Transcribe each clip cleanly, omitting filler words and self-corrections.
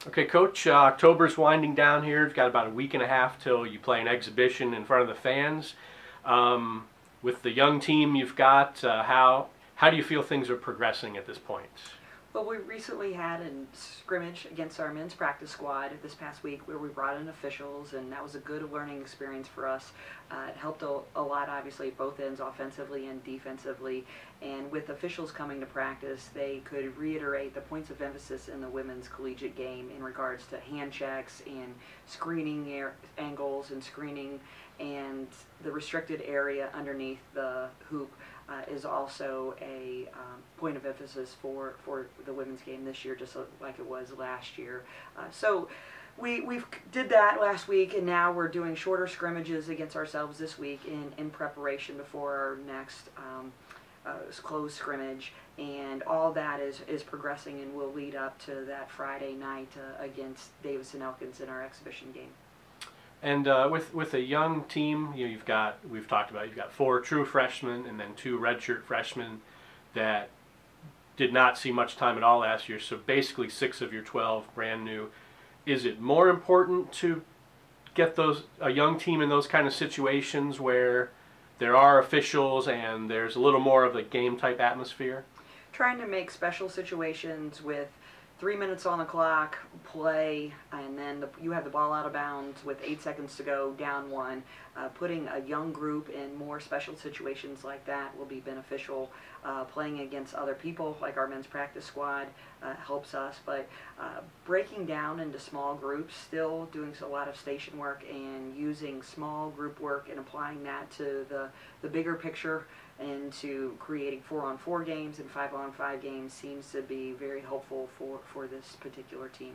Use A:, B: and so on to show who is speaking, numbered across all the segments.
A: Okay, Coach, October's winding down here. You've got about a week and a half till you play an exhibition in front of the fans. With the young team you've got, how do you feel things are progressing at this point?
B: Well, we recently had a scrimmage against our men's practice squad this past week where we brought in officials, and that was a good learning experience for us. It helped a lot, obviously, at both ends, offensively and defensively. And with officials coming to practice, they could reiterate the points of emphasis in the women's collegiate game in regards to hand checks and screening angles and screening, and the restricted area underneath the hoop is also a point of emphasis for the women's game this year, just like it was last year. So we did that last week, and now we're doing shorter scrimmages against ourselves this week in preparation before our next closed scrimmage, and all that is progressing and will lead up to that Friday night against Davis and Elkins in our exhibition game.
A: And with a young team, you've got 4 true freshmen and then 2 redshirt freshmen that did not see much time at all last year. So basically 6 of your 12 brand new. Is it more important to get a young team in those kind of situations where there are officials and there's a little more of a game type atmosphere?
B: Trying to make special situations with 3 minutes on the clock, play, and then you have the ball out of bounds with 8 seconds to go, down 1. Putting a young group in more special situations like that will be beneficial. Playing against other people, like our men's practice squad, helps us. But breaking down into small groups, still doing a lot of station work and using small group work and applying that to the bigger picture, into creating 4-on-4 games and 5-on-5 games seems to be very helpful for this particular team.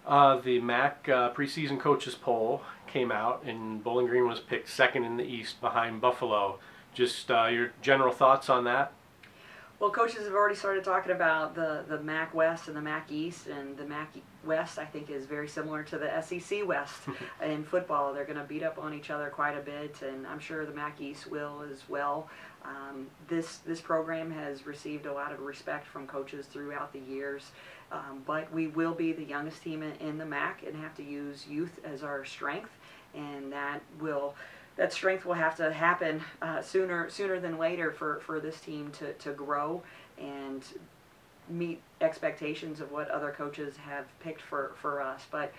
A: The MAC preseason coaches poll came out, and Bowling Green was picked second in the East behind Buffalo. Just your general thoughts on that?
B: Well, coaches have already started talking about the MAC West and the MAC East, and the MAC West, I think, is very similar to the SEC West in football. They're going to beat up on each other quite a bit, and I'm sure the MAC East will as well. This program has received a lot of respect from coaches throughout the years, but we will be the youngest team in the MAC and have to use youth as our strength, and that strength will have to happen sooner than later for this team to grow and meet expectations of what other coaches have picked for us. But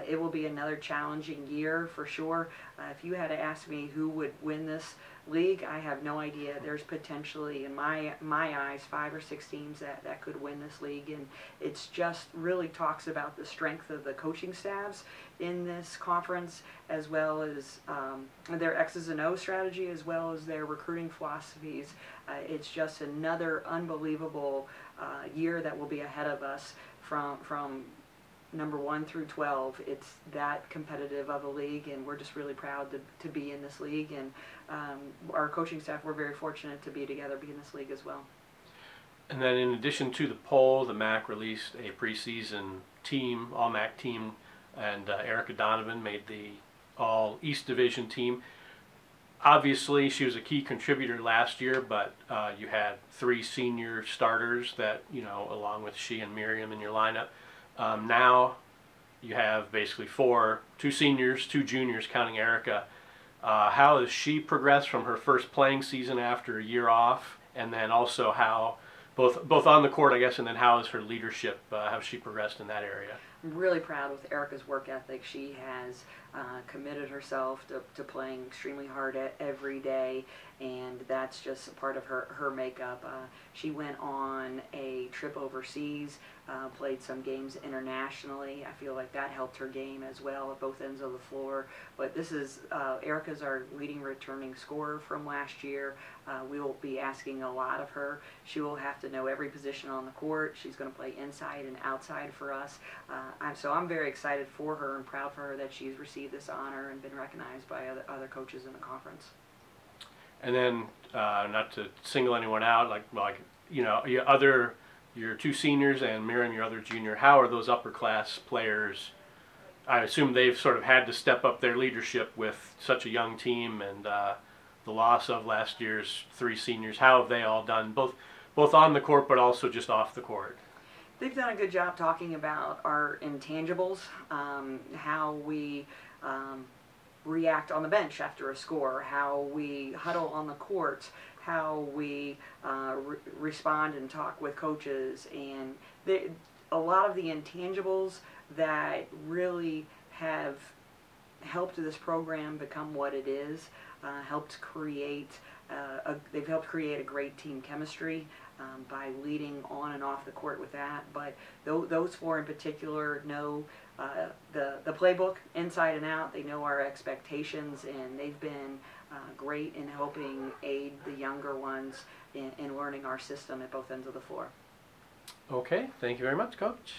B: it will be another challenging year for sure. If you had to ask me who would win this league, I have no idea. There's potentially, in my eyes, 5 or 6 teams that could win this league, and it's just really talks about the strength of the coaching staffs in this conference, as well as their X's and O's strategy, as well as their recruiting philosophies. It's just another unbelievable year that will be ahead of us from number 1 through 12. It's that competitive of a league, and we're just really proud to be in this league, and our coaching staff, we're very fortunate to be together, be in this league as well.
A: And then in addition to the poll, the MAC released a preseason team, all-MAC team, and Erica Donovan made the all-East Division team. Obviously, she was a key contributor last year, but you had 3 senior starters that, along with she and Miriam in your lineup. Now you have basically 2 seniors, 2 juniors, counting Erica. How has she progressed from her first playing season after a year off, and then also how, both on the court, I guess, and then how has her leadership, how she progressed in that area?
B: I'm really proud with Erica's work ethic. She has committed herself to playing extremely hard every day, and that's just a part of her makeup. She went on a trip overseas, played some games internationally. I feel like that helped her game as well at both ends of the floor. But this is Erica's our leading returning scorer from last year. We will be asking a lot of her. She will have to know every position on the court. She's going to play inside and outside for us. So I'm very excited for her and proud for her that she's received this honor and been recognized by other coaches in the conference.
A: And then, not to single anyone out, your 2 seniors and Miriam, your other junior, how are those upper class players? I assume they've sort of had to step up their leadership with such a young team, and the loss of last year's 3 seniors. How have they all done, both on the court but also just off the court?
B: They've done a good job talking about our intangibles, how we react on the bench after a score, how we huddle on the court, how we respond and talk with coaches, and a lot of the intangibles that really have helped this program become what it is, helped create they've helped create a great team chemistry by leading on and off the court with that. But those four in particular know the playbook inside and out. They know our expectations, and they've been great in helping aid the younger ones in learning our system at both ends of the floor.
A: Okay, thank you very much, Coach.